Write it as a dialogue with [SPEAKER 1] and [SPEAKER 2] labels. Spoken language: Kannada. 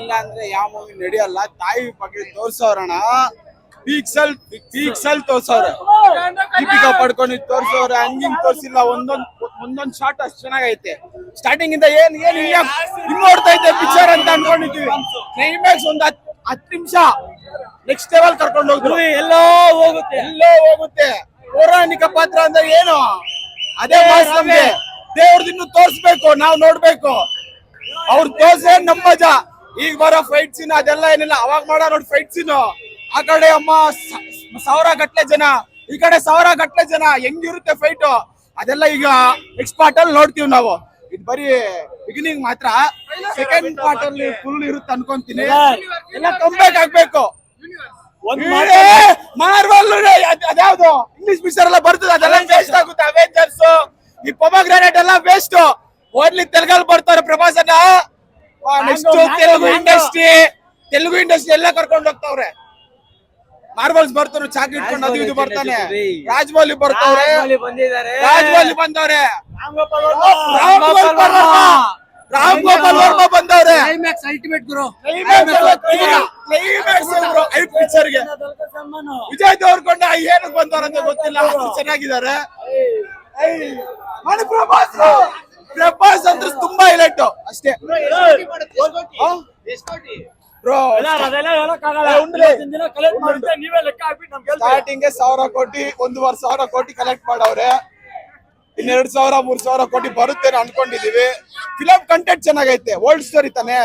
[SPEAKER 1] ಇಲ್ಲ ಅಂದ್ರೆ ಯಾವ ಮೂವಿ ನಡೆಯಲ್ಲ. ತಾಯಿ ಬಗ್ಗೆ ತೋರ್ಸೋರಣ ಪೀಕ್ಸಲ್ ತೋರ್ಸವ್ರೆ. ದೀಪಿಕಾ ಪಡ್ಕೊಂಡು ತೋರ್ಸವ್ರೆ, ಹಂಗಿಂಗ್ ತೋರ್ಸಿಲ್ಲ. ಒಂದೊಂದ್ ಶಾಟ್ ಅಷ್ಟ್ ಚೆನ್ನಾಗೈತೆ. ಸ್ಟಾರ್ಟಿಂಗ್ ಇಂದ ಏನ್ ಹಿಂಗ್ ನೋಡ್ತಾ ಇದ್ದೆ ಪಿಕ್ಚರ್ ಅಂತ ಅನ್ಕೊಂಡಿದ್ವಿ. ಕ್ಲೈಮ್ಯಾಕ್ಸ್ ಒಂದ್ 10 ನಿಮಿಷ ನೆಕ್ಸ್ಟ್ ಲೆವೆಲ್ ಕರ್ಕೊಂಡು ಹೋದ್ರು. ಎಲ್ಲೋ ಹೋಗುತ್ತೆ. ಪೌರಾಣಿಕ ಪಾತ್ರ ಅಂದ್ರೆ ಏನು, ಅದೇ ಮಾಸ್. ನಮ್ಗೆ ದೇವ್ರದಿನ್ನು ತೋರ್ಸ್ಬೇಕು, ನಾವ್ ನೋಡ್ಬೇಕು. ಅವ್ರ ತೋರ್ಸೇ ನಮ್ಮ ಮಜಾ. ಈಗ ಬರೋ ಫೈಟ್ ಸೀನ್ ಅದೆಲ್ಲ ಏನಿಲ್ಲ. ಅವಾಗ ಮಾಡೋ ನೋಡಿ ಫೈಟ್ ಸೀನ್. ಆ ಕಡೆ ಅಮ್ಮ 1000 ಗಟ್ಲೆ ಜನ, ಈ ಕಡೆ 1000 ಗಟ್ಲೆ ಜನ, ಹೆಂಗಿರುತ್ತೆ ಫೈಟ್ ಅದೆಲ್ಲ ಈಗ ನೆಕ್ಸ್ಟ್ ಪಾರ್ಟ್ ಅಲ್ಲಿ ನೋಡ್ತೀವಿ ನಾವು. ಇದು ಬರೀ ಬಿಗಿನಿಂಗ್ ಮಾತ್ರ. ಸೆಕೆಂಡ್ ಪಾರ್ಟ್ ಅಲ್ಲಿ ಫುಲ್ ಇರುತ್ತೆ ಅನ್ಕೊಂತೀನಿ. ಎಲ್ಲ ಕಂಬ್ಯಾಕ್ ಆಗ್ಬೇಕು. ಮಾರ್ವಲ್ ಅದ್ಯಾವ್ದು ಇಂಗ್ಲಿಷ್ ಪಿಕ್ಚರ್ ಎಲ್ಲ ಬರ್ತದೆ, ಅದೆಲ್ಲ ವೇಸ್ಟ್ ಆಗುತ್ತೆ. ಅವೆಂಜರ್ಸ್, ಈ ಪೊಮಗ್ರಾನೇಟ್ ಎಲ್ಲ ವೇಸ್ಟ್. ಓನ್ಲಿ ತೆಲುಗಲ್ಲಿ ಬರ್ತಾರೆ ಪ್ರಭಾಸನ. ನೆಕ್ಸ್ಟ್ ತೆಲುಗು ಇಂಡಸ್ಟ್ರಿ ಎಲ್ಲ ಕರ್ಕೊಂಡು ಹೋಗ್ತಾವ್ರೆ. ಮಾರ್ವಲ್ಸ್ ಬರ್ತಾರೆ, ಚಾಕ್ ಇಟ್ಕೊಂಡು ಅದು ಇದು ಬರ್ತಾನೆ. ರಾಜಮೌಳಿ ಬರ್ತಾವ್ರೆ, ರಾಜಮೌಳಿ ಬಂದವ್ರೆ, ರಾಮ್ ಗೋಪಾಲ್ ವರ್ಮಾ ಬಂದವ್ರೆ.
[SPEAKER 2] ಅಲ್ಟಿಮೇಟ್ ಗುರು
[SPEAKER 1] ಪಿಕ್ಚರ್ಗೆ ವಿಜಯ್ ದೇವರಕೊಂಡ ಏನಕ್ಕೆ ಬಂದವ್ರ ಅಂತ ಗೊತ್ತಿಲ್ಲ. ಚೆನ್ನಾಗಿದ್ದಾರೆ. ಪ್ರಭಾಸ್ ಅಂದ್ರೆ ತುಂಬಾ ಹೈಲೈಟ್ ಅಷ್ಟೇ ಬ್ರೋ. ಸ್ಟಾರ್ಟಿಂಗ್ 1000 ಕೋಟಿ 1,500 ಕೋಟಿ ಕಲೆಕ್ಟ್ ಮಾಡವ್ರೆ. 2,000 3,000 ಕೋಟಿ ಬರುತ್ತೆ ಅನ್ಕೊಂಡಿದೀವಿ. ಫಿಲಂ ಕಂಟೆಂಟ್ ಚೆನ್ನಾಗೈತೆ, ಓಲ್ಡ್ ಸ್ಟೋರಿ ತಾನೆ.